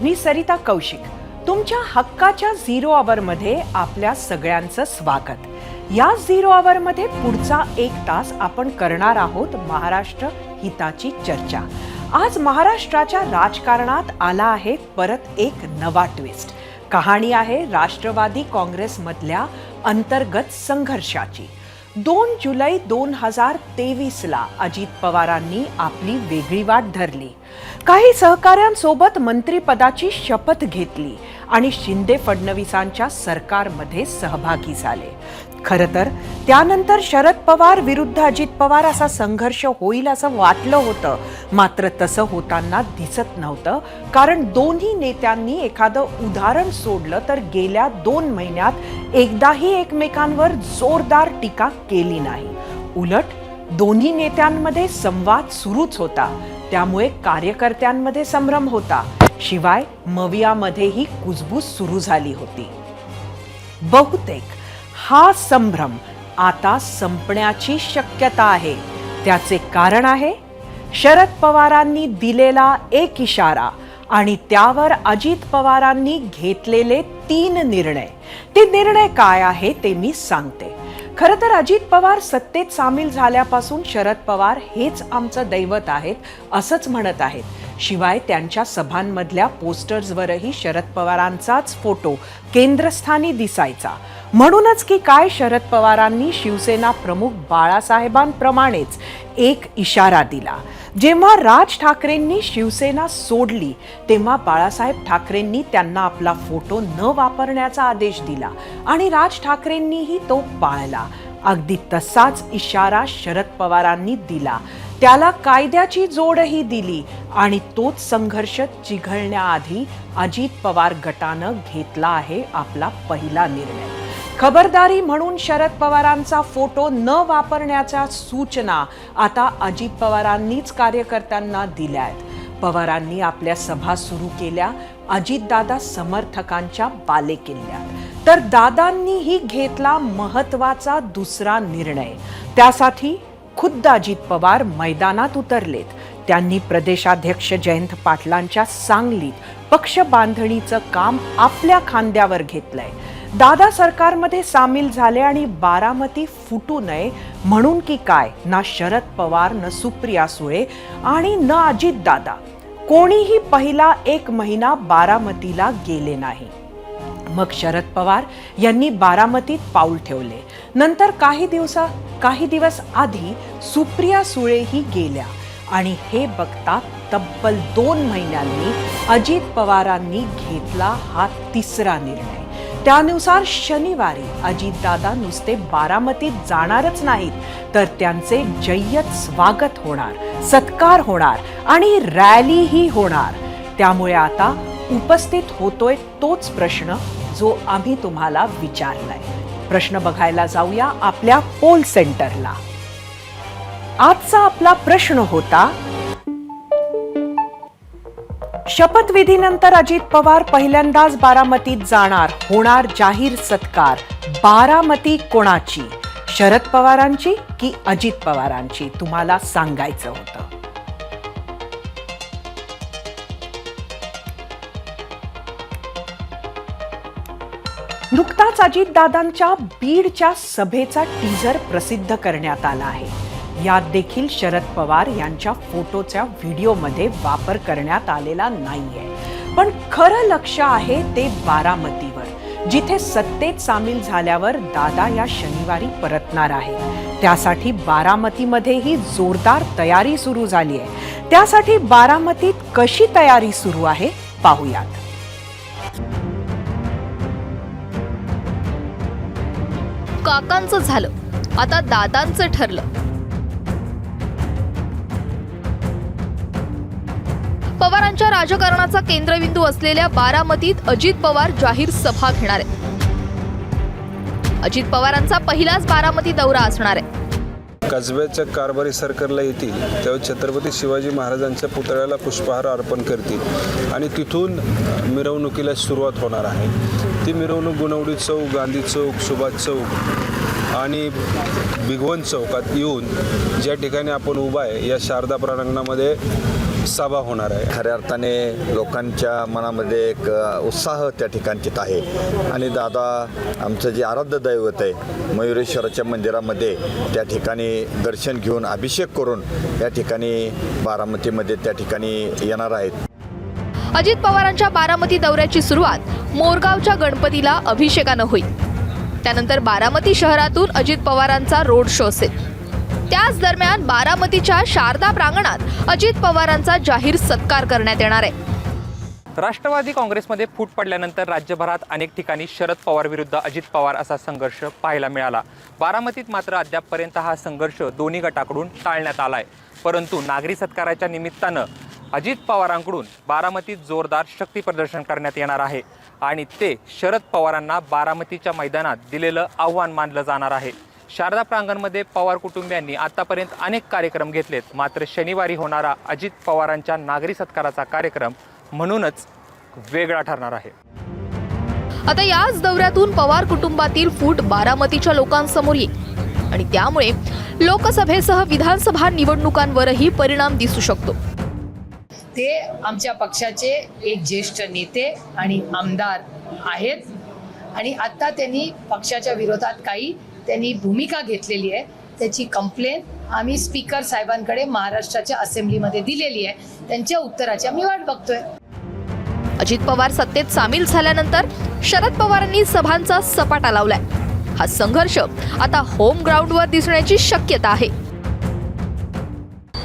मी सरिता कौशिक. तुमच्या हक्काच्या झिरो आवरमध्ये आपल्या सगळ्यांचं स्वागत. या झिरो आवरमध्ये पुढचा 1 तास आपण करणार आहोत महाराष्ट्र हिताची चर्चा. आज महाराष्ट्राच्या राजकारणात आला आहे परत एक नवा ट्विस्ट. कहाणी आहे राष्ट्रवादी काँग्रेसमधल्या अंतर्गत संघर्षाची. 2 जुलै 2023ला अजित पवारांनी आपली वेगळी वाट धरली. काही सहकाऱ्यांसोबत मंत्रिपदाची शपथ घेतली आणि शिंदे फडणवीसांच्या सरकारमध्ये सहभागी झाले. खरं तर त्यानंतर शरद पवार विरुद्ध अजित पवार असा संघर्ष होईल असं वाटलं होतं. मात्र तसं होताना दिसत नव्हतं, कारण दोन्ही नेत्यांनी एखादं उदाहरण सोडलं तर गेल्या 2 महिन्यात एकदाही एकमेकांवर जोरदार टीका केली नाही. उलट दोन्ही नेत्यांमध्ये संवाद सुरूच होता. त्यामुळे कार्यकर्त्यांमध्ये संभ्रम होता. शिवाय मवियामध्येही कुजबूज सुरू झाली होती. बहुतेक हा संभ्रम आता संपण्याची शक्यता आहे. त्याचे कारण आहे शरद पवारांनी दिलेला एक इशारा आणि त्यावर अजित पवारांनी घेतलेले 3 निर्णय. ते निर्णय काय आहे ते मी सांगते. खरं तर अजित पवार सत्तेत सामील झाल्यापासून शरद पवार हेच आमचं दैवत आहेत असंच म्हणत आहेत. शिवाय त्यांच्या सभांमधल्या पोस्टर्सवरही शरद पवारांचाच फोटो केंद्रस्थानी दिसायचा. म्हणूनच की काय शरद पवारांनी शिवसेना प्रमुख बाळासाहेबांप्रमाणेच एक इशारा दिला. जेव्हा राज ठाकरेंनी शिवसेना सोडली तेव्हा बाळासाहेब ठाकरेंनी त्यांना आपला फोटो न वापरण्याचा आदेश दिला आणि राज ठाकरेंनीही तो पाळला. अगदी तसाच इशारा शरद पवारांनी दिला. त्याला कायद्याची जोडही दिली आणि तोच संघर्ष चिघळण्याआधी अजित पवार गटानं घेतला आहे आपला पहिला निर्णय. खबरदारी म्हणून शरद पवारांचा फोटो न वापरण्याच्या सूचना आता अजित पवारांनीच कार्यकर्त्यांना दिल्या आहेत. पवारांनी आपल्या सभा सुरू केल्या अजितदादा समर्थकांच्या बालेकिल्ल्यात. तर दादांनीही घेतला महत्वाचा दुसरा निर्णय. त्यासाठी खुद्द अजित पवार मैदानात उतरलेत. त्यांनी प्रदेशाध्यक्ष जयंत पाटलांच्या सांगलीत पक्ष बांधणीचं काम आपल्या खांद्यावर घेतलंय. दादा सरकारमध्ये सामील झाले आणि बारामती फुटू नये म्हणून की काय ना शरद पवार न सुप्रिया सुळे आणि न अजित दादा कोणीही पहिला 1 महिना बारामतीला गेले नाही. मग शरद पवार यांनी बारामतीत पाऊल ठेवले. नंतर काही दिवस आधी सुप्रिया सुळेही गेल्या आणि हे बघता तब्बल 2 महिन्यांनी अजित पवारांनी घेतला हा तिसरा निर्णय. त्यानुसार शनिवारी अजितदादा नुसते बारामतीत जाणारच नाहीत, तर त्यांचे जय्यत स्वागत होणार, सत्कार होणार आणि रॅलीही होणार. त्यामुळे आता उपस्थित होतोय तोच प्रश्न जो आम्ही तुम्हाला विचारलाय. प्रश्न बघायला जाऊया आपल्या पोल सेंटरला. आजचा आपला प्रश्न होता, शपथविधीनंतर अजित पवार पहिल्यांदाच बारामतीत जाणार, होणार जाहीर सत्कार. बारामती कोणाची, शरद पवारांची की अजित पवारांची? तुम्हाला सांगायचं होतं. नुकताच अजितदादांच्या बीडच्या सभेचा टीझर प्रसिद्ध करण्यात आला आहे. यात देखील शरद पवार यांच्या फोटोच्या व्हिडिओमध्ये वापर करण्यात आलेला नाहीये. पण खरं लक्ष आहे ते बारामतीवर, जिथे सत्तेत सामील झाल्यावर दादा या शनिवारी परतणार आहेत. त्यासाठी बारामतीमध्येही जोरदार तयारी सुरू झाली आहे. त्यासाठी बारामतीत कशी तयारी सुरू आहे पाहूयात. काकांचं झालं, आता दादांचं ठरलं. पवारांच्या राजकारणाचा केंद्रबिंदू असलेल्या बारामतीत अजित पवार जाहीर सभा घेणार आहेत. अजित पवारांचा पहिलाच बारामती दौरा असणार आहे. कसब्याच्या कारभारी सरकारला येतील तेव्हा छत्रपती शिवाजी महाराजांच्या पुतळ्याला पुष्पहार अर्पण करतील आणि तिथून मिरवणुकीला सुरुवात होणार आहे. ती मिरवणूक गुणवडी चौक, गांधी चौक, सुभाष चौक आणि भिगवण चौकात येऊन ज्या ठिकाणी आपण उभा आहे या शारदा प्रांगणामध्ये सभा होणार आहे. खऱ्या अर्थाने लोकांच्या मनामध्ये एक उत्साह त्या ठिकाणचित आहे आणि दादा आमचं जे आराध्य दैवत आहे मयुरेश्वराच्या मंदिरामध्ये त्या ठिकाणी दर्शन घेऊन अभिषेक करून या ठिकाणी बारामतीमध्ये त्या ठिकाणी येणार आहेत. अजित पवारांच्या बारामती दौऱ्याची सुरुवात मोरगावच्या गणपतीला अभिषेकानं होईल. त्यानंतर बारामती शहरातून अजित पवारांचा रोड शो असेल. त्याच दरम्यान बारामतीच्या शारदा प्रांगणात अजित पवारांचा जाहीर सत्कार करण्यात येणार आहे. राष्ट्रवादी काँग्रेसमध्ये फूट पडल्यानंतर राज्यभरात अनेक ठिकाणी शरद पवार विरुद्ध अजित पवार असा संघर्ष पाहायला मिळाला. बारामतीत मात्र अद्यापपर्यंत हा संघर्ष दोन्ही गटाकडून टाळण्यात आला आहे. परंतु नागरी सत्काराच्या निमित्तानं अजित पवारांकडून बारामतीत जोरदार शक्ती प्रदर्शन करण्यात येणार आहे आणि ते शरद पवारांना बारामतीच्या मैदानात दिलेलं आव्हान मानलं जाणार आहे. शारदा प्रांगणमध्ये पवार कुटुंबियांनी आतापर्यंत अनेक कार्यक्रम घेतलेत. मात्र शनिवारी होणारा अजित पवारांच्या नागरी सत्काराचा कार्यक्रम म्हणूनच वेगळा ठरणार आहे. आता याच दौऱ्यातून पवार कुटुंबातील फूट बारामतीच्या लोकांसमोर येईल आणि त्यामुळे लोकसभेसह विधानसभा निवडणुकांवरही परिणाम दिसू शकतो. ते आमच्या पक्षाचे एक ज्येष्ठ नेते आणि आमदार आहेत आणि आता त्यांनी पक्षाच्या विरोधात त्यांनी भूमिका घेतलेली आहे. त्याची कंप्लेंट आम्ही स्पीकर साहेबांकडे महाराष्ट्राच्या असेंब्लीमध्ये दिलेली आहे. त्यांच्या उत्तराची आम्ही वाट बघतोय. अजित पवार सत्तेत सामील झाल्यानंतर शरद पवारांनी सभांचा सपाटा लावलाय. हा संघर्ष आता होम ग्राउंडवर दिसण्याची शक्यता आहे.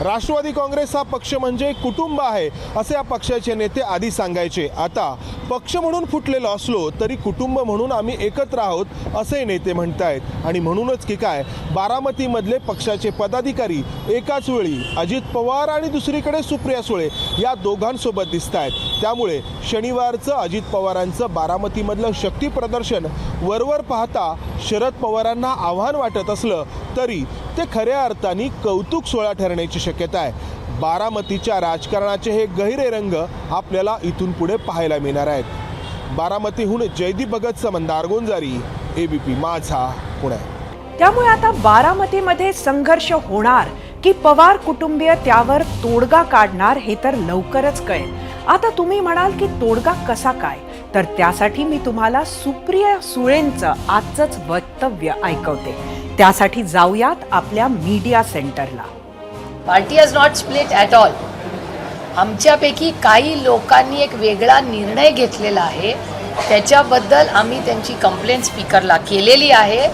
राष्ट्रवादी काँग्रेस हा पक्ष म्हणजे कुटुंब आहे असे या पक्षाचे नेते आधी सांगायचे. आता पक्ष म्हणून फुटलेलो असलो तरी कुटुंब म्हणून आम्ही एकत्र आहोत असे नेते म्हणतायत. आणि म्हणूनच की काय बारामतीमधले पक्षाचे पदाधिकारी एकाच वेळी अजित पवार आणि दुसरीकडे सुप्रिया सुळे या दोघांसोबत दिसत आहेत. त्यामुळे शनिवारचं अजित पवारांचं बारामतीमधलं शक्ती प्रदर्शन वरवर पाहता शरद पवारांना आव्हान वाटत असलं तरी ते खऱ्या अर्थाने कौतुक सोहळा ठरण्याची शक्यता आहे. बारामतीच्या राजकारणाचे हे गहिरे रंग आपल्याला इथून पुढे पाहायला मिळणार आहेत. बारामतीहून जयदीप भगतचा मंदार गोंजारी, एबीपी माझा, पुणे. त्यामुळे आता बारामतीमध्ये संघर्ष होणार की पवार कुटुंबीय त्यावर तोडगा काढणार हे तर लवकरच कळेल. आता तुम्ही म्हणाल की तोडगा कसा काय, तर त्यासाठी मी तुम्हाला सुप्रिया सुळेंचं आजचंच वक्तव्य ऐकवते. त्यासाठी जाऊयात आपल्या मीडिया सेंटरला. Party has not split at all. आमच्यापैकी काही लोकांनी एक वेगळा निर्णय घेतलेला आहे. त्याच्याबद्दल आम्ही त्यांची कंप्लेंट स्पीकरला केलेली आहे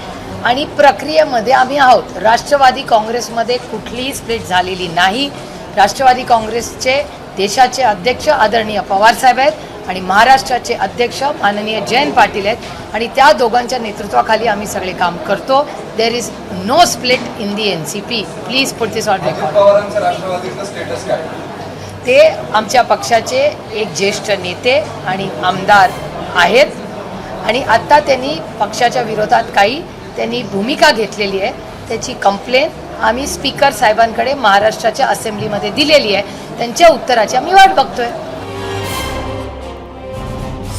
आणि प्रक्रियेमध्ये आम्ही आहोत. राष्ट्रवादी काँग्रेसमध्ये कुठलीही स्प्लिट झालेली नाही. राष्ट्रवादी काँग्रेसचे देशाचे अध्यक्ष आदरणीय पवारसाहेब आहेत आणि महाराष्ट्राचे अध्यक्ष माननीय जयंत पाटील आहेत आणि त्या दोघांच्या नेतृत्वाखाली आम्ही सगळे काम करतो. There is no split in the NCP. Please put this on record. ते आमच्या पक्षाचे एक ज्येष्ठ नेते आणि आमदार आहेत आणि आता त्यांनी पक्षाच्या विरोधात त्यांनी भूमिका घेतलेली आहे. त्याची कंप्लेंट आम्ही स्पीकर साहेबांकडे महाराष्ट्राच्या असेंब्लीमध्ये दिलेली आहे. त्यांच्या उत्तराची आम्ही वाट बघतोय.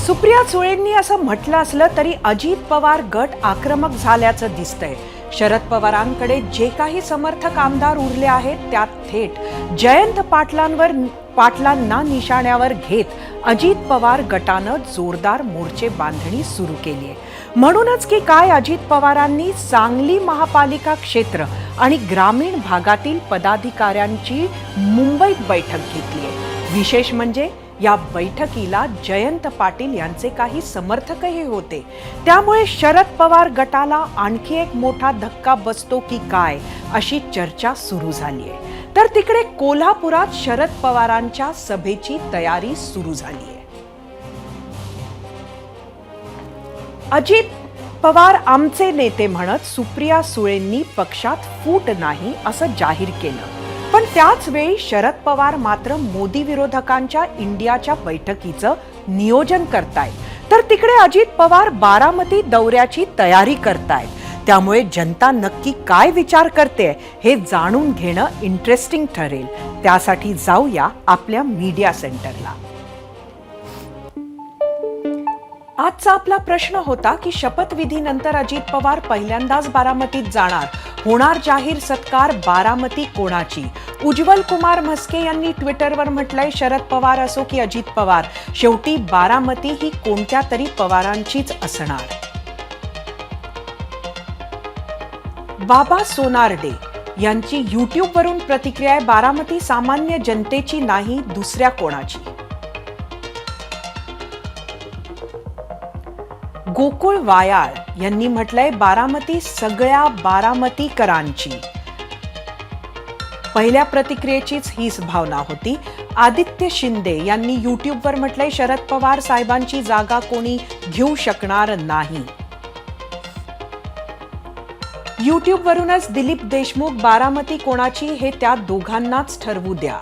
सुप्रिया सुळेंनी असं म्हटलं असलं तरी अजित पवार गट आक्रमक झाल्याचं दिसतंय. शरद पवारांकडे जे काही समर्थक आमदार उरले आहेत त्यात थेट जयंत पाटलांना निशाण्यावर घेत अजित पवार गटानं जोरदार मोर्चे बांधणी सुरू केली आहे. म्हणूनच की काय अजित पवारांनी सांगली महापालिका क्षेत्र आणि ग्रामीण भागातील पदाधिकाऱ्यांची मुंबईत बैठक घेतली आहे. विशेष म्हणजे या बैठकीला जयंत पाटील यांचे काही समर्थकही होते. त्यामुळे शरद पवार गटाला आणखी एक मोठा धक्का बसतो की काय अशी चर्चा सुरू झाली आहे. तर तिकडे कोल्हापुरात शरद पवारांच्या सभेची तयारी सुरू झाली आहे. अजित पवार आमचे नेते म्हणत सुप्रिया सुळेंनी पक्षात फूट नाही असं जाहीर केलं. पण त्याच वेळी शरद पवार मात्र मोदी विरोधकांच्या इंडियाच्या बैठकीचं नियोजन करतायत. तर तिकडे अजित पवार बारामती दौऱ्याची तयारी करतायत. त्यामुळे जनता नक्की काय विचार करते हे जाणून घेणं इंटरेस्टिंग ठरेल. त्यासाठी जाऊया आपल्या मीडिया सेंटरला. आजचा आपला प्रश्न होता की शपथविधीनंतर अजित पवार पहिल्यांदाच बारामतीत जाणार. होणार जाहीर सत्कार, बारामती कोणाची? उज्ज्वल कुमार म्हस्के यांनी ट्विटरवर म्हटलंय, शरद पवार असो की अजित पवार, शेवटी बारामती ही कोणत्या तरी पवारांचीच असणार. बाबा सोनारडे यांची युट्यूबवरून प्रतिक्रिया आहे, बारामती सामान्य जनतेची नाही, दुसऱ्या कोणाची? गोकुळ वायाळ यांनी म्हटलंय, बारामती सगळ्या बारामतीकरांची. पहिल्या प्रतिक्रियेचीच हीच भावना होती. आदित्य शिंदे यांनी युट्यूबवर म्हटलंय, शरद पवार साहेबांची जागा कोणी घेऊ शकणार नाही. युट्यूबवरूनच दिलीप देशमुख, बारामती कोणाची हे त्या दोघांनाच ठरवू द्या.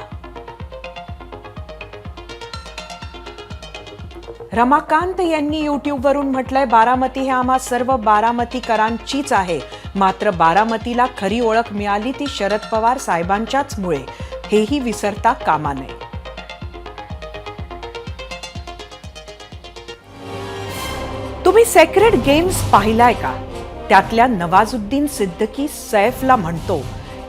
रमाकांत यांनी युट्यूबवरून म्हटलंय, बारामती हे आम्हा सर्व बारामतीकरांचीच आहे, मात्र बारामतीला खरी ओळख मिळाली ती शरद पवार साहेबांच्याच मुळे, हेही विसरता कामा नये. तुम्ही सेक्रेड गेम्स पाहिलाय का? त्यातल्या नवाजुद्दीन सिद्दीकी सैफला म्हणतो,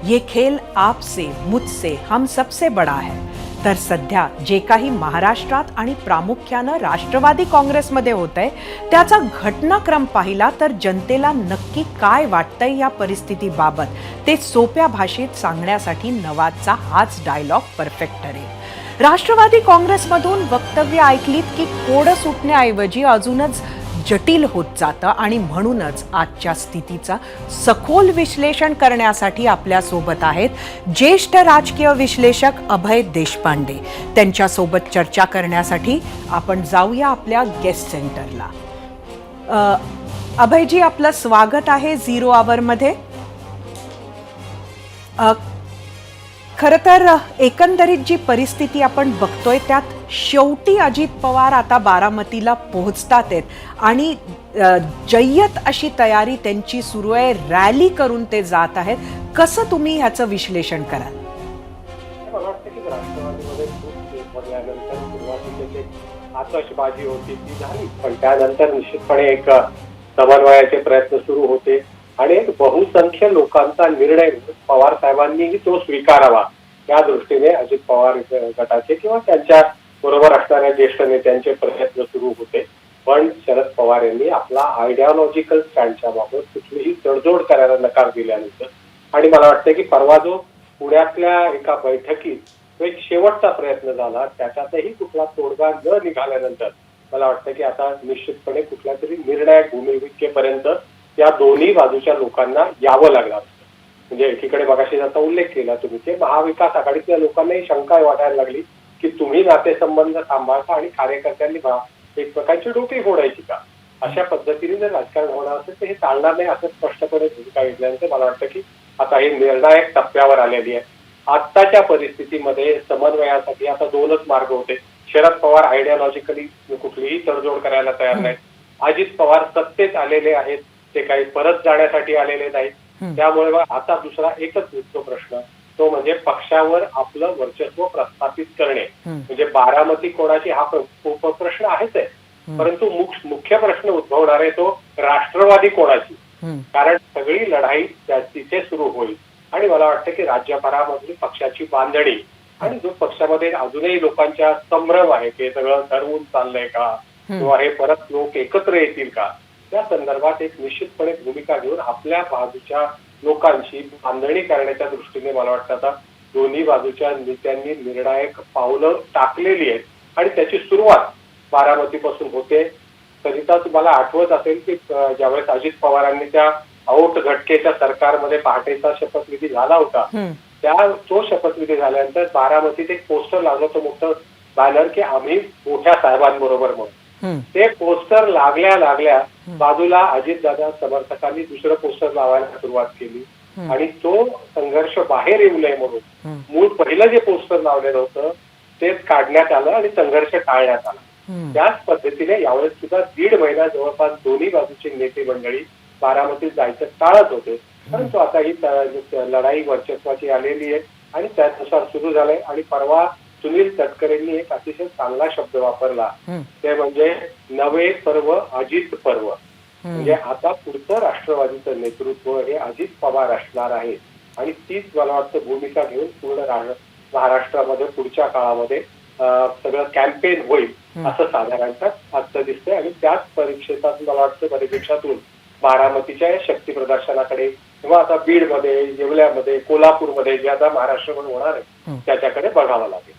ये खेल आपसे मुझसे हम सबसे बडा है. तर सध्या जे काही महाराष्ट्रात आणि प्रामुख्यानं राष्ट्रवादी काँग्रेसमध्ये होतंय त्याचा घटनाक्रम पाहिला तर जनतेला नक्की काय वाटतंय या परिस्थितीबाबत ते सोप्या भाषेत सांगण्यासाठी नवाजचा हाच डायलॉग परफेक्ट ठरेल. राष्ट्रवादी काँग्रेसमधून वक्तव्य ऐकलीत की कोड सुटण्याऐवजी अजूनच जटिल होत जातं आणि म्हणूनच आजच्या स्थितीचं सखोल विश्लेषण करण्यासाठी आपल्यासोबत आहेत ज्येष्ठ राजकीय विश्लेषक अभय देशपांडे. त्यांच्यासोबत चर्चा करण्यासाठी आपण जाऊया आपल्या गेस्ट सेंटरला. अभयजी, आपलं स्वागत आहे झिरो आवरमध्ये. खरं तर एकंदरीत जी परिस्थिती आपण बघतोय त्यात शेवटी अजित पवार आता बारामतीला पोहोचतात आहेत आणि जय्यत अशी तयारी त्यांची सुरू आहे, रॅली करून ते जात आहेत. कसं तुम्ही ह्याचं विश्लेषण कराल? मला वाटतं की राष्ट्रवादीमध्ये खूप पडल्यानंतर सुरुवातीची आतषबाजी होती ती झाली, पण त्यानंतर निश्चितपणे एक समन्वयाचे प्रयत्न सुरू होते आणि एक बहुसंख्य लोकांचा निर्णय पवार साहेबांनीही तो स्वीकारावा या दृष्टीने अजित पवार गटाचे किंवा त्यांच्या बरोबर असणाऱ्या ज्येष्ठ नेत्यांचे प्रयत्न सुरू होते. पण शरद पवार यांनी आपला आयडिओलॉजिकल स्टँडच्या बाबत कुठलीही तडजोड करायला नकार दिल्यानंतर आणि मला वाटतं की परवा जो पुण्यातल्या एका बैठकीत एक शेवटचा प्रयत्न झाला त्याच्यातही कुठला तोडगा न निघाल्यानंतर मला वाटतं की आता निश्चितपणे कुठल्या तरी निर्णायक भूमिकेपर्यंत या दोन्ही बाजूच्या लोकांना यावं लागणार. म्हणजे एकीकडे मगाशी ज्याचा उल्लेख केला तुम्ही ते महाविकास आघाडीतल्या लोकांनाही शंका वाटायला लागली की तुम्ही नातेसंबंध सांभाळता आणि कार्यकर्त्यांनी एक प्रकारची डोकी फोडायची का? अशा पद्धतीने जर राजकारण होणार असेल तर हे चालणार नाही असं स्पष्टपणे भूमिका घेतल्यानंतर मला वाटतं की आता हे निर्णायक टप्प्यावर आलेली आहे. आत्ताच्या परिस्थितीमध्ये समन्वयासाठी आता दोनच मार्ग होते. शरद पवार आयडिओलॉजिकली कुठलीही तडजोड करायला तयार नाहीत. अजित पवार सत्तेत आलेले आहेत, ते काही परत जाण्यासाठी आलेले नाहीत. त्यामुळे आता दुसरा एकच मुख्य प्रश्न तो म्हणजे पक्षावर आपलं वर्चस्व प्रस्थापित करणे. म्हणजे बारामती कोणाची हा प्रश्न आहेच आहे, परंतु मुख्य प्रश्न उद्भवणार आहे तो राष्ट्रवादी कोणाची. कारण सगळी लढाई तिथे सुरू होईल आणि मला वाटतं की राज्यभरामधली पक्षाची बांधणी आणि जो पक्षामध्ये अजूनही लोकांच्या संभ्रम आहे की सगळं ठरवून चाललंय का किंवा हे परत लोक एकत्र येतील का, त्या संदर्भात एक निश्चितपणे भूमिका घेऊन आपल्या बाजूच्या लोकांची बांधणी करण्याच्या दृष्टीने मला वाटतं आता दोन्ही बाजूच्या नेत्यांनी निर्णायक पावलं टाकलेली आहेत आणि त्याची सुरुवात बारामतीपासून होते. करिता तुम्हाला आठवत असेल की ज्यावेळेस अजित पवारांनी त्या औट घटकेच्या सरकारमध्ये पहाटेचा शपथविधी झाला होता, तो शपथविधी झाल्यानंतर बारामतीत एक पोस्टर लागलं होतं मोठं बॅनर की आम्ही मोठ्या साहेबांबरोबर म्हणून. ते पोस्टर लागल्या बाजूला अजितदादा समर्थकांनी दुसरं पोस्टर लावायला सुरुवात केली आणि तो संघर्ष बाहेर येऊ नये म्हणून मूळ पहिलं जे पोस्टर लावलेलं होतं तेच काढण्यात आलं आणि संघर्ष टाळण्यात आला. त्याच पद्धतीने यावेळेस सुद्धा 1.5 महिना जवळपास दोन्ही बाजूची नेते मंडळी बारामतीत जायचं टाळत होते, परंतु आता ही लढाई वर्चस्वाची आलेली आहे आणि त्यानुसार सुरू झालंय आणि परवा सुनील तटकरेंनी एक अतिशय चांगला शब्द वापरला, ते म्हणजे नवे पर्व अजित पर्व. म्हणजे आता पुढचं राष्ट्रवादीचं नेतृत्व हे अजित पवार असणार आहे आणि तीच मला वाटतं भूमिका घेऊन पूर्ण महाराष्ट्रामध्ये पुढच्या काळामध्ये सगळं कॅम्पेन होईल असं साधारणतः आजचं दिसतंय. आणि त्याच परीक्षेतात मला वाटतं परिपेक्षातून बारामतीच्या या शक्ती प्रदर्शनाकडे किंवा आता बीडमध्ये, येवल्यामध्ये, कोल्हापूरमध्ये जे आता महाराष्ट्रभर होणार आहे त्याच्याकडे बघावं लागेल.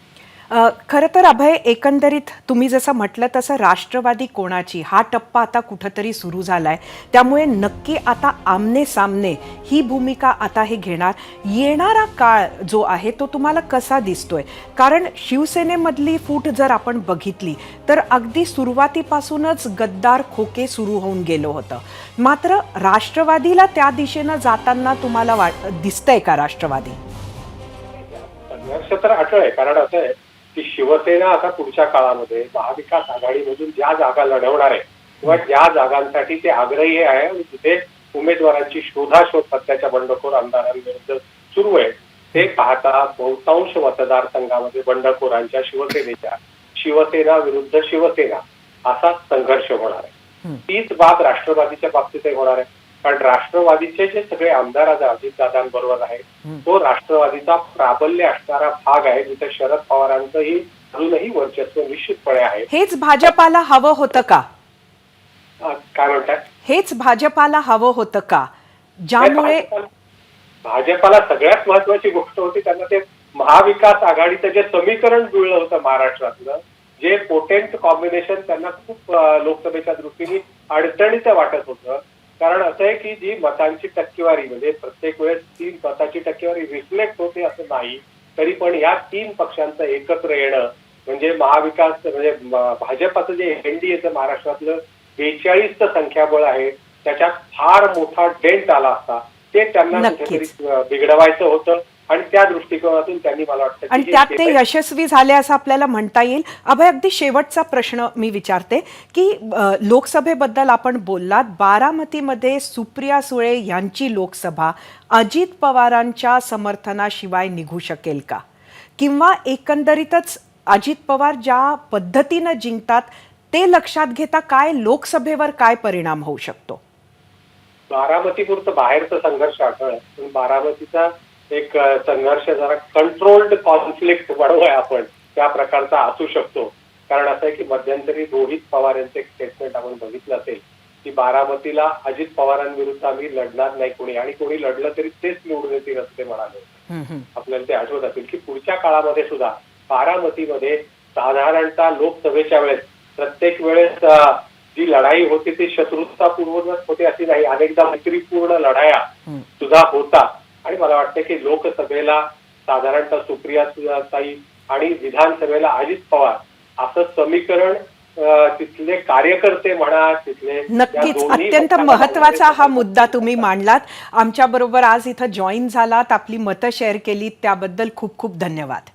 खरं तर अभय, एकंदरीत तुम्ही जसं म्हटलं तसं राष्ट्रवादी कोणाची हा टप्पा आता कुठंतरी सुरू झालाय. त्यामुळे नक्की आता आमने सामने ही भूमिका आता हे घेणार. येणारा काळ जो आहे तो तुम्हाला कसा दिसतोय? कारण शिवसेनेमधली फूट जर आपण बघितली तर अगदी सुरुवातीपासूनच गद्दार खोके सुरू होऊन गेलं होतं. मात्र राष्ट्रवादीला त्या दिशेनं जाताना तुम्हाला दिसतंय का राष्ट्रवादी? संघर्ष तर अटळ आहे. कारण असं आहे की शिवसेना आता पुढच्या काळामध्ये महाविकास आघाडीमधून ज्या जागा लढवणार आहे किंवा ज्या जागांसाठी ते आग्रही आहे आणि तिथे उमेदवारांची शोधाशोध सध्याच्या बंडखोर आमदारांविरुद्ध सुरू आहे, ते पाहता बहुतांश मतदारसंघामध्ये बंडखोरांच्या शिवसेना विरुद्ध शिवसेना असा संघर्ष होणार आहे. तीच बाब राष्ट्रवादीच्या बाबतीतही होणार आहे. कारण राष्ट्रवादीचे जे सगळे आमदार आज अजितदादांबरोबर आहेत, तो राष्ट्रवादीचा प्राबल्य असणारा भाग आहे जिथे शरद पवारांचंही अजूनही वर्चस्व निश्चितपणे आहे. हेच भाजपाला हवं होतं का? काय म्हणतात? हेच भाजपाला हवं होतं का? ज्यामुळे भाजपाला सगळ्यात महत्वाची गोष्ट होती, त्यांना ते महाविकास आघाडीचं जे समीकरण जुळलं होतं महाराष्ट्रातलं, जे पोटेंट कॉम्बिनेशन त्यांना खूप लोकसभेच्या दृष्टीने अडचणीचं वाटत होतं. कारण असं आहे की जी मतांची टक्केवारी म्हणजे प्रत्येक वेळेस 3 मताची टक्केवारी रिफ्लेक्ट होते असं नाही, तरी पण या 3 पक्षांचं एकत्र येणं म्हणजे महाविकास म्हणजे भाजपाचं जे एनडीएचं महाराष्ट्रातलं 42चं संख्याबळ आहे त्याच्यात फार मोठा डेंट आला असता. ते त्यांना कुठेतरी बिघडवायचं होतं आणि त्या दृष्टिकोनातून त्यांनी मला वाटतं आणि त्यात ते यशस्वी झाले असं आपल्याला म्हणता येईल. अभय, अगदी शेवटचा प्रश्न मी विचारते की लोकसभेबद्दल आपण बोललात, बारामतीमध्ये सुप्रिया सुळे यांची लोकसभा अजित पवारांच्या समर्थनाशिवाय निघू शकेल का? किंवा एकंदरीतच अजित पवार ज्या पद्धतीनं जिंकतात ते लक्षात घेता काय लोकसभेवर काय परिणाम होऊ शकतो? बारामतीपुरतं बाहेरचा संघर्ष आढळला, पण बारामतीचा एक संघर्ष जरा कंट्रोल्ड कॉन्फ्लिक्ट बनवूया आपण त्या प्रकारचा असू शकतो. कारण असं आहे की मध्यंतरी रोहित पवार यांचे एक स्टेटमेंट आपण बघितलं असेल की बारामतीला अजित पवारांविरुद्ध आम्ही लढणार नाही कोणी, आणि कोणी लढलं तरी तेच निवडून येतील असं ते म्हणाले. आपल्याला ते आठवत असेल की पुढच्या काळामध्ये सुद्धा बारामतीमध्ये साधारणतः लोकसभेच्या वेळेस प्रत्येक वेळेस जी लढाई होती ती शत्रुतापूर्वक होते अशी नाही, अनेकदा मैत्रीपूर्ण लढाया सुद्धा होता. आणि मला वाटतं की लोकसभेला साधारणतः सुप्रिया ताई आणि विधानसभेला अजित पवार असं समीकरण तिथले कार्यकर्ते म्हणा तिथले नक्कीच अत्यंत महत्वाचा हा मुद्दा तुम्ही मांडलात. आमच्या बरोबर आज इथं जॉईन झालात, आपली मतं शेअर केलीत त्याबद्दल खूप खूप धन्यवाद.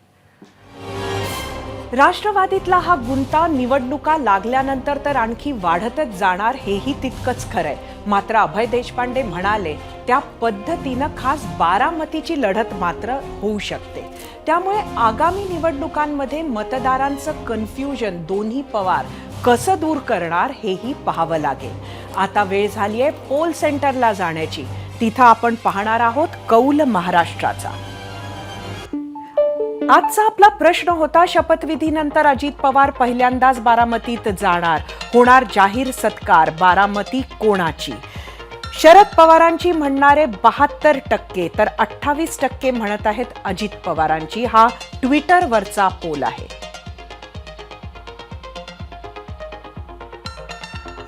राष्ट्रवादीतला हा गुंता निवडणुका लागल्यानंतर तर आणखी वाढतच जाणार हेही तितकंच खरंय. मात्र अभय देशपांडे म्हणाले त्या पद्धतीनं खास बारामतीची लढत मात्र होऊ शकते. त्यामुळे आगामी निवडणुकांमध्ये मतदारांचं कन्फ्युजन दोन्ही पवार कसं दूर करणार हेही पाहावं लागेल. आता वेळ झालीये पोल सेंटरला जाण्याची. तिथं आपण पाहणार आहोत कौल महाराष्ट्राचा. आजचा आपला प्रश्न होता, शपथविधीनंतर अजित पवार पहिल्यांदाच बारामतीत जाणार, होणार जाहीर सत्कार, बारामती कोणाची? शरद पवारांची म्हणणारे 72% तर 28% म्हणत आहेत अजित पवारांची. हा ट्विटरवरचा पोल आहे.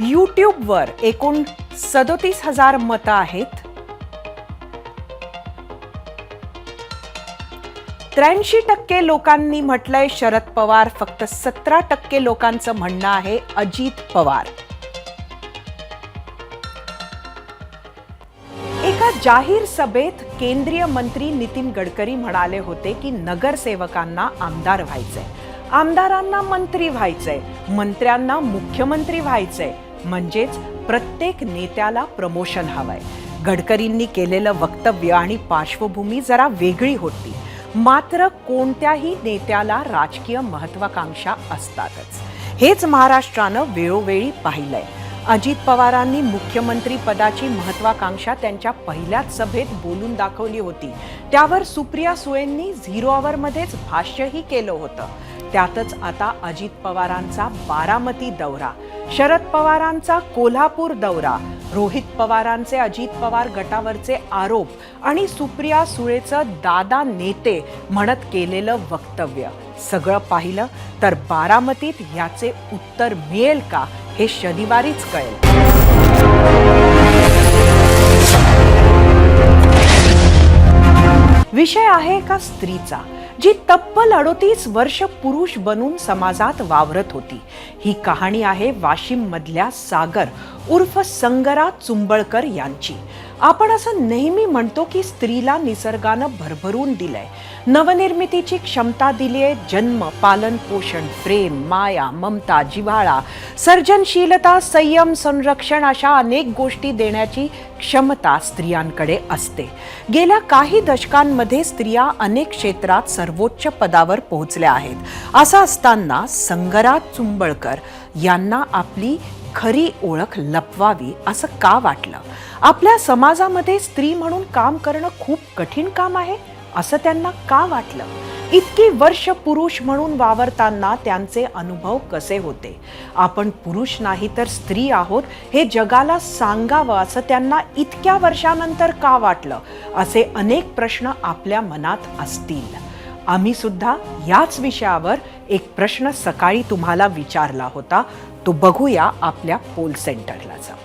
यूट्यूबवर एकूण 37,000 मतं आहेत. 83% लोकांनी म्हटलंय शरद पवार, फक्त 17% लोकांचं म्हणणं आहे अजित पवार. एका जाहीर सभेत केंद्रीय मंत्री नितीन गडकरी म्हणाले होते की नगरसेवकांना आमदार व्हायचंय, आमदारांना मंत्री व्हायचंय, मंत्र्यांना मुख्यमंत्री व्हायचंय, म्हणजेच प्रत्येक नेत्याला प्रमोशन हवंय. गडकरींनी केलेलं वक्तव्य आणि पार्श्वभूमी जरा वेगळी होती. मात्र कोणत्याही नेत्याला राजकीय महत्वाकांक्षा असतातच. हेच महाराष्ट्रानं वेळोवेळी पाहिलंय. अजित पवारांनी मुख्यमंत्री पदाची महत्वाकांक्षा त्यांच्या पहिल्याच सभेत बोलून दाखवली होती. त्यावर सुप्रिया सुळेंनी 0 आवरमध्येच भाष्यही केलं होतं. त्यातच आता अजित पवारांचा बारामती दौरा, शरद पवारांचा कोल्हापूर दौरा, रोहित पवारांचे अजित पवार गटावरचे आरोप आणि सुप्रिया सुळेचं दादा नेते म्हणत केलेलं वक्तव्य, सगळं पाहिलं तर बारामतीत याचे उत्तर मिळेल का हे शनिवारीच कळेल. विषय आहे एका स्त्रीचा, जी तब्बल 38 वर्ष पुरुष बनून समाजात वावरत होती. ही कहाणी आहे वाशिम मधल्या सागर उर्फ संगरा चुंबळकर यांची. आपण असं नेहमी म्हणतो की स्त्रीला निसर्गानं भरभरून दिलंय, नवनिर्मितीची क्षमता दिलीये. जन्म, पालन पोषण, प्रेम, माया, ममता, जिव्हाळा, सर्जनशीलता, संयम, संरक्षण अशा अनेक गोष्टी देण्याची क्षमता स्त्रियांकडे असते. गेल्या काही दशकांमध्ये स्त्रिया अनेक क्षेत्रात सर्वोच्च पदावर पोहोचल्या आहेत. असं असताना संगरा चुंबळकर यांना आपली खरी ओळख लपवावी असं का वाटलं? आपल्या समाजामध्ये स्त्री म्हणून काम करणं खूप कठीण काम आहे असं त्यांना का वाटलं? इतकी वर्ष पुरुष म्हणून वावरताना त्यांचे अनुभव कसे होते? आपण पुरुष नाही तर स्त्री आहोत हे जगाला सांगावं असं त्यांना इतक्या वर्षानंतर का वाटलं? असे अनेक प्रश्न आपल्या मनात असतील. आम्ही सुद्धा याच विषयावर एक प्रश्न सकाळी तुम्हाला विचारला होता. तो बघूया आपल्या पोल सेंटरला जाऊ.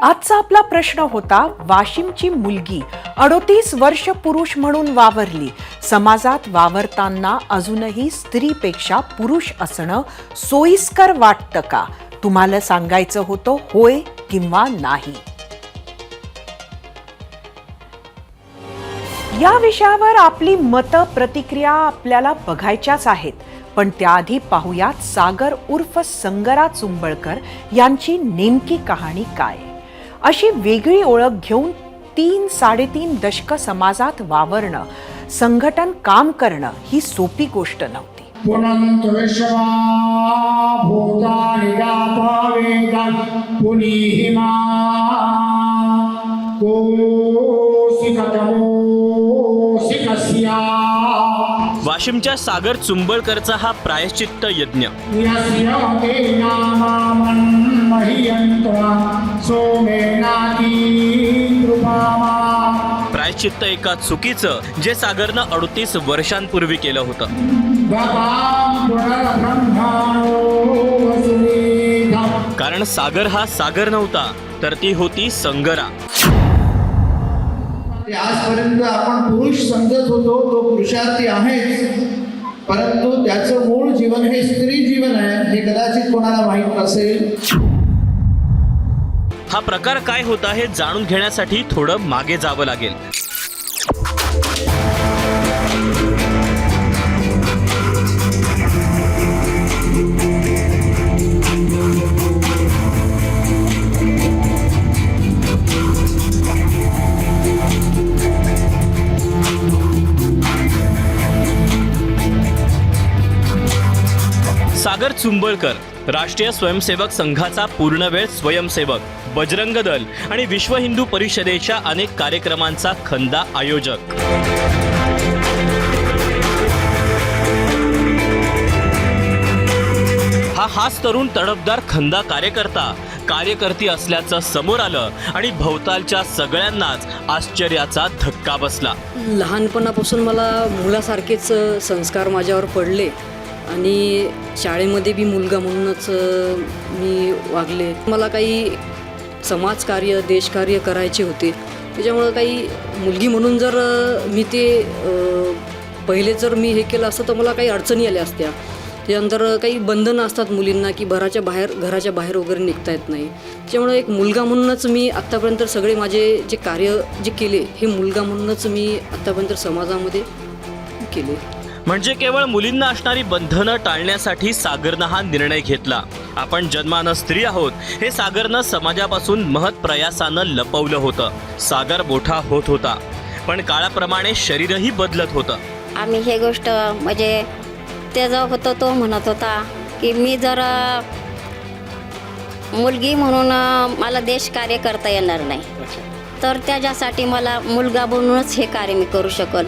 आजचा आपला प्रश्न होता, वाशिमची मुलगी 38 वर्ष पुरुष म्हणून वावरली. समाजात वावरताना अजूनही स्त्रीपेक्षा पुरुष असणं सोयीस्कर वाटतं का? तुम्हाला सांगायचं होतं होय किंवा नाही. या विषयावर आपली मतं, प्रतिक्रिया आपल्याला बघायच्याच आहेत. पण त्याआधी पाहूयात सागर उर्फ संगरा चुंबळकर यांची नेमकी कहाणी काय. अशी वेगळी ओळख घेऊन 3-3.5 दशकं समाजात वावरणं, संघटन काम करणं ही सोपी गोष्ट नव्हती. वाशिमच्या सागर चुंबळकरचा हा प्रायश्चित्त यज्ञ. प्रायश्चित्त एका चुकीचं जे सागरनं 38 वर्षांपूर्वी केलं होतं. कारण सागर हा सागर नव्हता, तर ती होती संगरा. आजपर्यंत आपण पुरुष समजत होतो, तो पुरुषार्थी आहेच, परंतु त्याचं मूळ जीवन हे स्त्री जीवन आहे हे कदाचित कोणाला माहीत नसेल. हा प्रकार काय होता हे जाणून घेण्यासाठी थोडं मागे जावं लागेल. सागर चुंबळकर राष्ट्रीय स्वयंसेवक संघाचा पूर्णवेळ स्वयंसेवक, बजरंग दल आणि विश्व हिंदू परिषदेच्या अनेक कार्यक्रमांचा खंदा आयोजक. हाच तरुण तडफदार खंदा कार्यकर्ती असल्याचं समोर आलं आणि भोवतालच्या सगळ्यांनाच आश्चर्याचा धक्का बसला. लहानपणापासून मला मुलासारखेच संस्कार माझ्यावर पडले आणि शाळेमध्ये बी मुलगा म्हणूनच मी वागले. मला काही समाजकार्य, देशकार्य करायचे होते. त्याच्यामुळं काही मुलगी म्हणून जर मी ते पहिले जर मी हे केलं असतं तर मला काही अडचणी आल्या असत्या. त्यानंतर काही बंधनं असतात मुलींना की घराच्या बाहेर वगैरे निघता येत नाही. त्याच्यामुळं एक मुलगा म्हणूनच मी आत्तापर्यंत सगळे माझे जे कार्य जे केले हे मुलगा म्हणूनच मी आत्तापर्यंत समाजामध्ये केले. म्हणजे केवळ मुलींना असणारी बंधनं टाळण्यासाठी सागरनं हा निर्णय घेतला. आपण जन्मानं स्त्री आहोत हे सागरनं समाजापासून महत् प्रयासानं लपवलं होतं. सागर मोठा होत होता. पण काळाप्रमाणे शरीरही बदलत होतं. आम्ही हे गोष्ट म्हणजे ते जो होतो तो म्हणत होता की मी जर मुलगी म्हणून मला देश कार्य करता येणार नाही, तर त्याच्यासाठी मला मुलगा बनूनच हे कार्य मी करू शकल.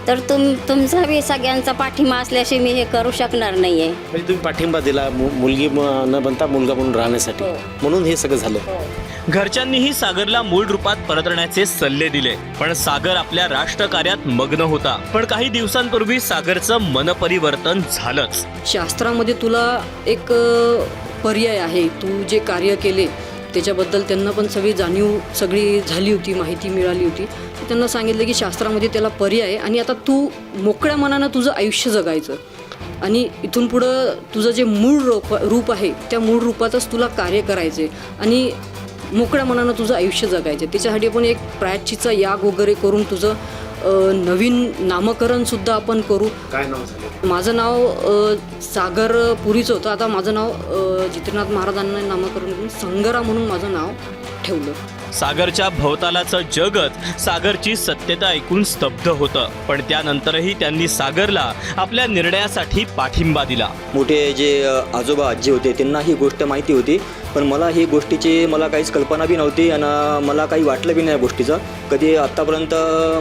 तर तुमचा बी सगळ्यांचा पाठिंबा असल्याशिवाय मी हे करू शकणार नाही आहे. म्हणजे तुम्ही पाठिंबा दिला मुलगी न बनता मुलगा म्हणून राहण्यासाठी, म्हणून हे सगळं झालं. घरच्यांनीही सागरला मूळ रूपात परतण्याचे सल्ले दिले, पण सागर आपल्या राष्ट्रकार्यात मग्न होता. पण काही दिवसांपूर्वी सागरचं मनपरिवर्तन झालंच. शास्त्रामध्ये तुला एक पर्याय आहे. तू जे कार्य केले त्याच्याबद्दल त्यांना पण सगळी झाली होती, माहिती मिळाली होती. त्यांना सांगितलं की शास्त्रामध्ये त्याला पर्याय आहे आणि आता तू मोकळ्या मनानं तुझं आयुष्य जगायचं आणि इथून पुढं तुझं जे मूळ रूप आहे त्या मूळ रूपातच तुला कार्य करायचे आणि मोकळ्या मनानं तुझं आयुष्य जगायचं. त्याच्यासाठी आपण एक प्रायश्चित्तचा याग वगैरे करून तुझं नवीन नामकरणसुद्धा आपण करू. काय नाव झालं? माझं नाव सागर पुरीचं होतं. आता माझं नाव जितेंद्रनाथ महाराजांना नामकरण करून संगरा म्हणून माझं नाव ठेवलं. सागरच्या भोवतालाचं जगत सागरची सत्यता ऐकून स्तब्ध होतं. पण त्यानंतरही त्यांनी सागरला आपल्या निर्णयासाठी पाठिंबा दिला. मोठे जे आजोबा आजी होते त्यांना ही गोष्ट माहिती होती, पण मला ही गोष्टीची मला काहीच कल्पना बी नव्हती आणि मला काही वाटलं बी नाही या गोष्टीचं. कधी आत्तापर्यंत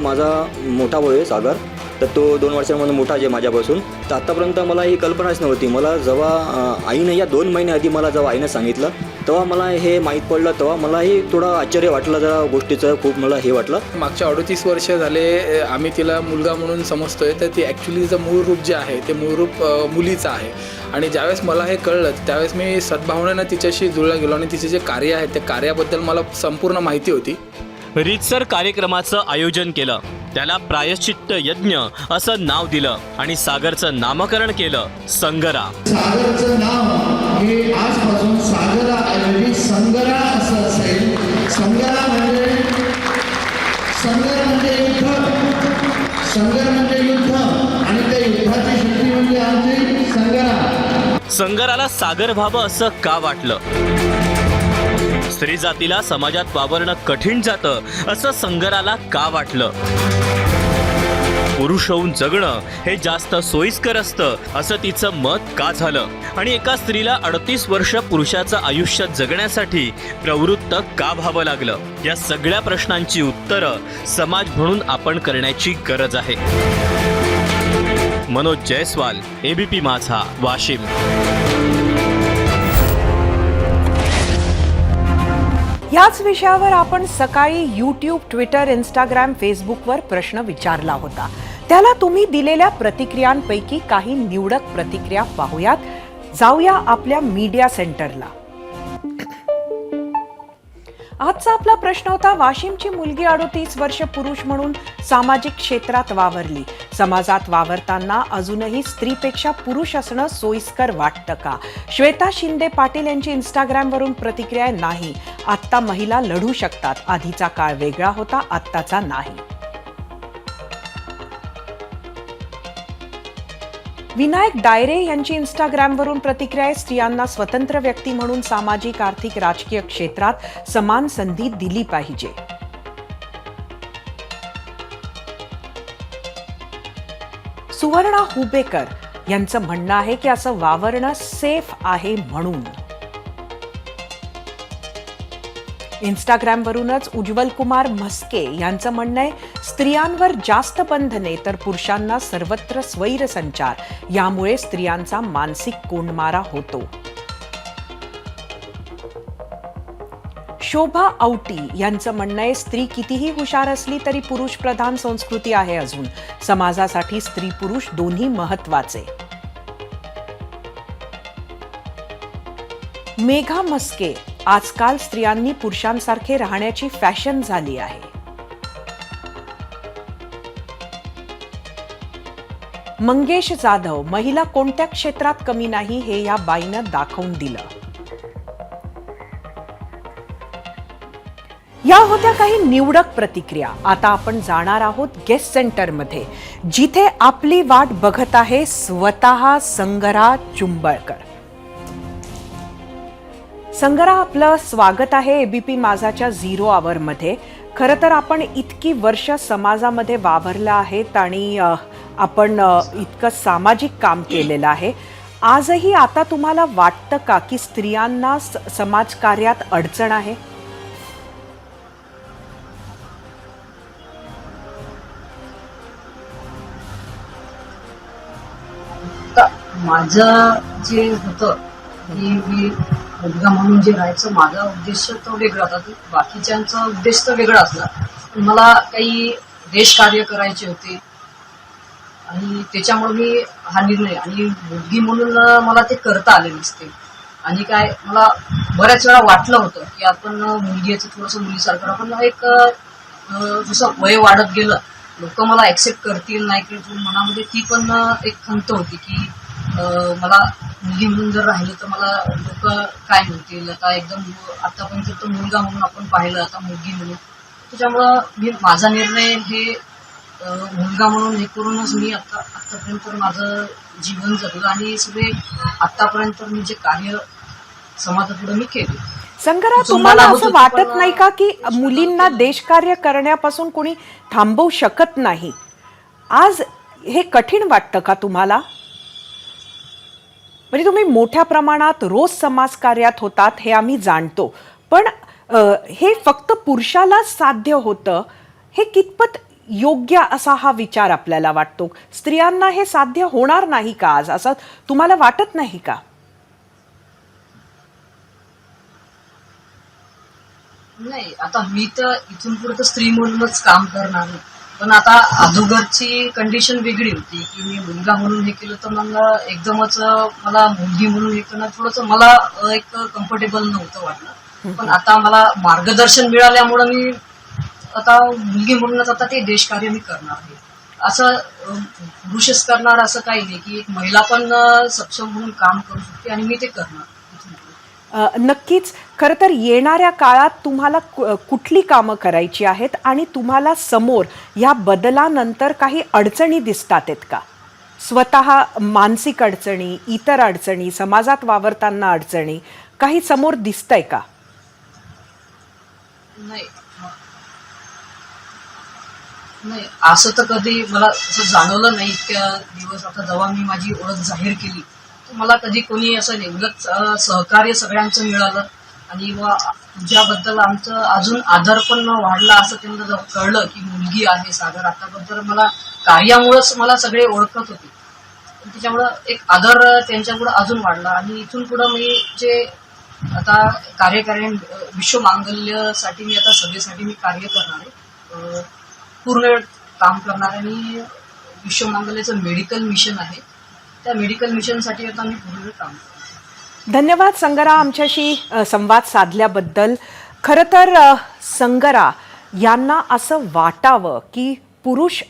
माझा मोठा भाऊ आहे सागर, तर तो 2 वर्षांमध्ये मोठा आहे माझ्यापासून. तर आत्तापर्यंत मला ही कल्पनाच नव्हती. मला जेव्हा आईनं या 2 महिने आधी मला जेव्हा आईनं सांगितलं तेव्हा मला हे माहीत पडलं. तेव्हा मलाही थोडं आश्चर्य वाटलं, जरा गोष्टीचं खूप मला हे वाटलं. मागच्या 38 वर्ष झाले आम्ही तिला मुलगा म्हणून समजतोय, तर ती ॲक्च्युली तिचं मूळ रूप जे आहे ते मूळ रूप मुलीचं आहे. आणि ज्यावेळेस मला हे कळलं त्यावेळेस मी सद्भावनेनं तिच्याशी जुळला गेलो आणि तिचे जे कार्य आहे त्या कार्याबद्दल मला संपूर्ण माहिती होती. रीतसर कार्यक्रमाचं आयोजन केलं, त्याला प्रायश्चित्त यज्ञ असं नाव दिलं आणि सागरचं नामकरण केलं संगरा. सागरचं नाव हे आजपासून सागरा ऐवजी संगरा असं असेल. संगरा म्हणजे युद्ध, संगर म्हणजे युद्ध आणि त्या युद्धाची शक्ती म्हणजे आमची संगरा. संगराला सागर व्हावं असं का वाटलं? स्त्री जातीला समाजात वावरणं कठीण जातं असं संगराला का वाटलं? पुरुष होऊन जगणं हे जास्त सोयीस्कर असतं असं तिचं मत का झालं? आणि एका स्त्रीला 38 वर्ष पुरुषाचं आयुष्य जगण्यासाठी प्रवृत्त का व्हावं लागलं? या सगळ्या प्रश्नांची उत्तरं समाज म्हणून आपण करण्याची गरज आहे. मनोज जयस्वाल, ABP माझा, वाशिम. याच विषयावर आपण सकाळी YouTube, ट्विटर, इंस्टाग्राम, फेसबुकवर प्रश्न विचारला होता. त्याला तुम्ही दिलेल्या प्रतिक्रियांपैकी काही निवडक प्रतिक्रिया पाहूयात. जाऊया आपल्या मीडिया सेंटरला. आजचा आपला प्रश्न होता, वाशिमची मुलगी 38 वर्ष पुरुष म्हणून सामाजिक क्षेत्रात वावरली. समाजात वावरताना अजूनही स्त्रीपेक्षा पुरुष असणं सोयीस्कर वाटतं का? श्वेता शिंदे पाटील यांची इंस्टाग्रामवरून प्रतिक्रिया, नाही, आत्ता महिला लढू शकतात. आधीचा काळ वेगळा होता, आत्ताचा नाही. विनायक डायरे यांची इंस्टाग्रामवरून प्रतिक्रिया, स्त्रियांना स्वतंत्र व्यक्ती म्हणून सामाजिक, आर्थिक, राजकीय क्षेत्रात समान संधी दिली पाहिजे. सुवर्णा हुबेकर यांचं म्हणणं आहे की असं वावरणं सेफ आहे म्हणून. इंस्टाग्रामवरूनच उज्ज्वल कुमार म्हस्के यांचं म्हणणं आहे, स्त्रियांवर जास्त बंधने तर पुरुषांना सर्वत्र स्वैरसंचार, यामुळे स्त्रियांचा मानसिक कोंडमारा होतो. शोभा औटी यांचं म्हणणं आहे, स्त्री कितीही हुशार असली तरी पुरुष प्रधान संस्कृती आहे अजून. समाजासाठी स्त्री पुरुष दोन्ही महत्वाचे. मेघा म्हस्के, आजकाल स्त्रियांनी पुरुषांसारखे राहण्याची फॅशन झाली आहे. मंगेश जाधव, महिला कोणत्या क्षेत्रात कमी नाही हे या बाईनं दाखवून दिलं. या होत्या काही निवडक प्रतिक्रिया. आता आपण जाणार आहोत गेस्ट सेंटरमध्ये, जिथे आपली वाट बघत आहे स्वतः संगरा चुंबळकर. संगरा, आपलं स्वागत आहे एबीपी माझाच्या 0 आवरमध्ये. खरं तर आपण इतकी वर्ष समाजामध्ये वावरला आहेत आणि आपण इतकं सामाजिक काम केलेलं आहे. आजही आता तुम्हाला वाटतं का की स्त्रियांना समाजकार्यात अडचण आहे? माझं जे होतं की मी मुलगा म्हणून जे राहायचं, माझा उद्देश तो वेगळा होता. बाकीच्यांचा उद्देश तर वेगळा असला. मला काही देशकार्य करायचे होते आणि त्याच्यामुळे मी हा निर्णय, आणि मुलगी म्हणून मला ते करता आले नसते. आणि काय, मला बऱ्याच वेळा वाटलं होतं की आपण मुलगी याचं थोडंसं मुलीसारखं, आपण एक जसं वय वाढत गेलं लोक मला ऍक्सेप्ट करतील नाही करतील मनामध्ये ती पण एक खंत होती की मला मुलगी म्हणून जर राहिलं तर मला लोक काय म्हणतील. आता एकदम आतापर्यंत तो मुलगा म्हणून आपण पाहिलं, आता मुलगी म्हणून. त्याच्यामुळं मी माझा निर्णय हे मुलगा म्हणून हे करूनच मी आतापर्यंत माझं जीवन जगलं आणि सगळे आतापर्यंत मी जे कार्य समाजापुढे मी केले. संगरा, तुम्हाला असं वाटत नाही का की मुलींना देशकार्य करण्यापासून कोणी थांबवू शकत नाही? आज हे कठीण वाटतं का तुम्हाला? म्हणजे तुम्ही मोठ्या प्रमाणात रोज समाजकार्यात होतात हे आम्ही जाणतो, पण हे फक्त पुरुषालाच साध्य होतं हे कितपत योग्य असा हा विचार आपल्याला वाटतो? स्त्रियांना हे साध्य होणार नाही का आज, असं तुम्हाला वाटत नाही का? नाही, आता मी तर इथून पुढे तर स्त्री म्हणूनच काम करणार. पण आता अगोदरची कंडिशन वेगळी होती की मी मुलगा म्हणून हे केलं तर मग एकदमच मला मुलगी म्हणून हे करणं थोडंसं मला एक कम्फर्टेबल नव्हतं वाटलं. पण आता मला मार्गदर्शन मिळाल्यामुळं मी आता मुलगी म्हणूनच आता ते देशकार्य मी करणार आहे. असं पुरुषच करणार असं काही नाही की एक महिला पण सक्षम म्हणून काम करू शकते आणि मी ते करणार. नक्कीच. खरं तर येणाऱ्या काळात तुम्हाला कुठली कामं करायची आहेत आणि तुम्हाला समोर या बदलानंतर काही अडचणी दिसतात आहेत का? स्वतः मानसिक अडचणी, इतर अडचणी, समाजात वावरताना अडचणी काही समोर दिसतंय का? नाही, असं तर कधी मला असं जाणवलं नाही. इतक्या दिवस आता जेव्हा मी माझी ओळख जाहीर केली मला कधी कोणी असं नेमलंच सहकार्य सगळ्यांचं मिळालं आणि तुझ्याबद्दल आमचं अजून आदर पण वाढला. असं त्यांना जेव्हा कळलं की मुलगी आहे सागर, आताबद्दल मला कार्यामुळेच मला सगळे ओळखत होते, त्याच्यामुळं एक आदर त्यांच्यापुढे अजून वाढला. आणि इथून पुढं मी जे आता कार्य करेन विश्व मांगल्यासाठी मी आता सभेसाठी मी कार्य करणार आहे, पूर्ण वेळ काम करणार आहे. आणि विश्व मांगल्याचं मेडिकल मिशन आहे, त्या मेडिकल मिशनसाठी आता मी पूर्ण काम करतो. धन्यवाद संगरा, आमच्याशी संवाद साधल्याबद्दल. खरं तर संगरा यांना असं वाटावं की पुरुष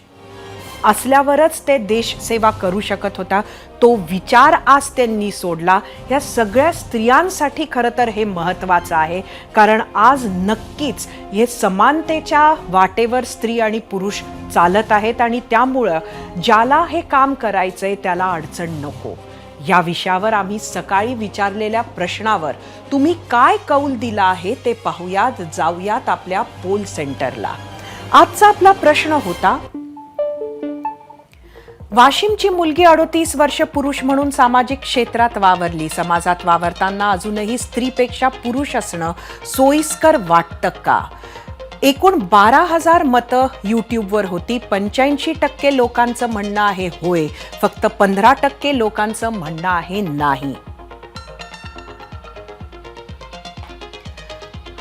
असल्यावरच ते देशसेवा करू शकत होता, तो विचार आज त्यांनी सोडला. या सगळ्या स्त्रियांसाठी खरं तर हे महत्त्वाचं आहे, कारण आज नक्कीच हे समानतेच्या वाटेवर स्त्री आणि पुरुष चालत आहेत आणि त्यामुळं ज्याला हे काम करायचंय त्याला अडचण नको. या विषयावर आम्ही सकाळी विचारलेल्या प्रश्नावर तुम्ही काय कौल दिला आहे ते पाहूयात. जाऊयात आपल्या पोल सेंटरला. आजचा आपला प्रश्न होता, वाशिमची मुलगी 38 वर्ष पुरुष म्हणून सामाजिक क्षेत्रात वावरली. समाजात वावरताना अजूनही स्त्रीपेक्षा पुरुष असणं सोयीस्कर वाटतं का? एकूण 12,000 मतं यूट्यूबवर होती. 85% लोकांचं म्हणणं आहे होय, फक्त 15% लोकांचं म्हणणं आहे नाही.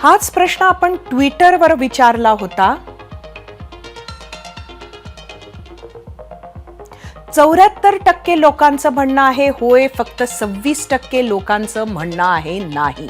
हाच प्रश्न आपण ट्विटरवर विचारला होता. 74% लोकांचं म्हणणं आहे होय, फक्त 26% लोकांचं म्हणणं आहे नाही.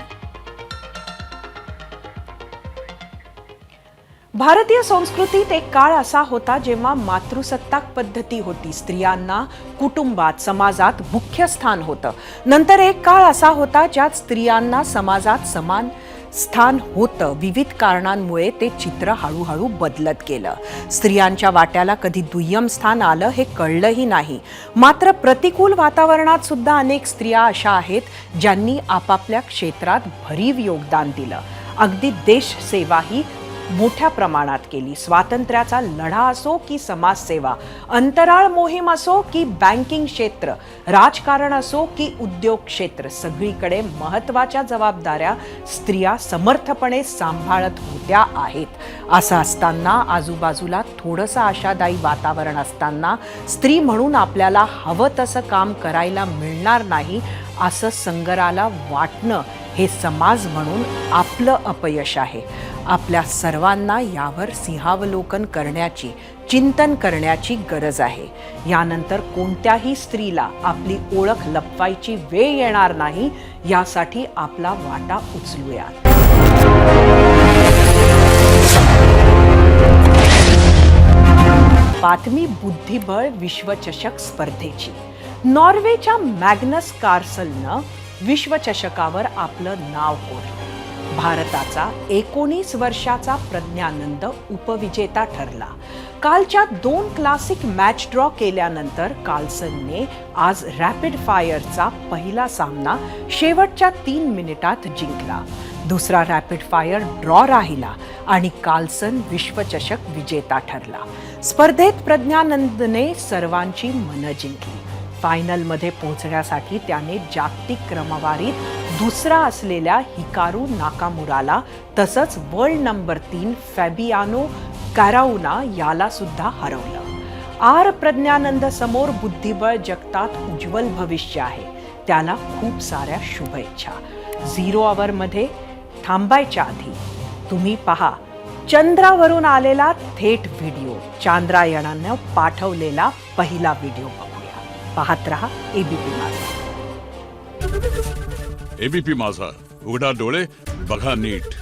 भारतीय संस्कृतीत एक काळ असा होता जेव्हा मातृसत्ताक पद्धती होती. स्त्रियांना कुटुंबात, समाजात मुख्य स्थान होतं. नंतर एक काळ असा होता ज्यात स्त्रियांना समाजात समान स्थान होतं, विविध कारणांमुळे ते चित्र हळूहळू बदलत गेलं. स्त्रियांच्या वाट्याला कधी दुय्यम स्थान आलं हे कळलंही नाही. मात्र प्रतिकूल वातावरणात सुद्धा अनेक स्त्रिया अशा आहेत ज्यांनी आपापल्या क्षेत्रात भरीव योगदान दिलं. अगदी देशसेवाही मोठ्या प्रमाणात केली. स्वातंत्र्याचा लढा असो की समाजसेवा, अंतराळ मोहीम असो की बँकिंग क्षेत्र, राजकारण असो की उद्योग क्षेत्र, सगळीकडे महत्त्वाच्या जबाबदाऱ्या स्त्रिया समर्थपणे सांभाळत होत्या आहेत. असं असताना, आजूबाजूला थोडंसं आशादायी वातावरण असताना, स्त्री म्हणून आपल्याला हवं तसं काम करायला मिळणार नाही असं संगराला वाटणं हे समाज म्हणून आपलं अपयश आहे. आपल्या सर्वांना यावर सिंहावलोकन करण्याची, चिंतन करण्याची गरज आहे. यानंतर कोणत्याही स्त्रीला आपली ओळख लपवायची वेळ येणार नाही, यासाठी आपला वाटा उचलूया. बातमी बुद्धिबळ विश्वचषक स्पर्धेची. नॉर्वेच्या मॅग्नस कार्लसननं विश्वचषकावर आपलं नाव कोरलं. भारताचा 19 वर्षाचा प्रज्ञानंद उपविजेता ठरला. कालच्या 2 क्लासिक मॅच ड्रॉ केल्यानंतर कार्लसनने आज रॅपिड फायरचा पहिला सामना शेवटच्या 3 मिनिटात जिंकला. दुसरा रॅपिड फायर ड्रॉ राहिला आणि कार्लसन विश्वचषक विजेता ठरला. स्पर्धेत प्रज्ञानंदने सर्वांची मनं जिंकली. फायनलमध्ये पोहोचण्यासाठी त्याने जागतिक क्रमवारीत दुसरा असलेल्या हिकारू नाकामुराला तसंच वर्ल्ड नंबर 3 फॅबियानो कॅराउना याला सुद्धा हरवलं. प्रज्ञानंद समोर बुद्धिबळ जगतात उज्ज्वल भविष्य आहे. त्याला खूप साऱ्या शुभेच्छा. 0 ओव्हरमध्ये थांबायच्या आधी तुम्ही पहा चंद्रावरून आलेला थेट व्हिडिओ. चांद्रायणानं पाठवलेला पहिला व्हिडिओ बघूया. पाहत रहा एबीपी माझा. एबीपी माझा, उघडा डोळे बघा नीट.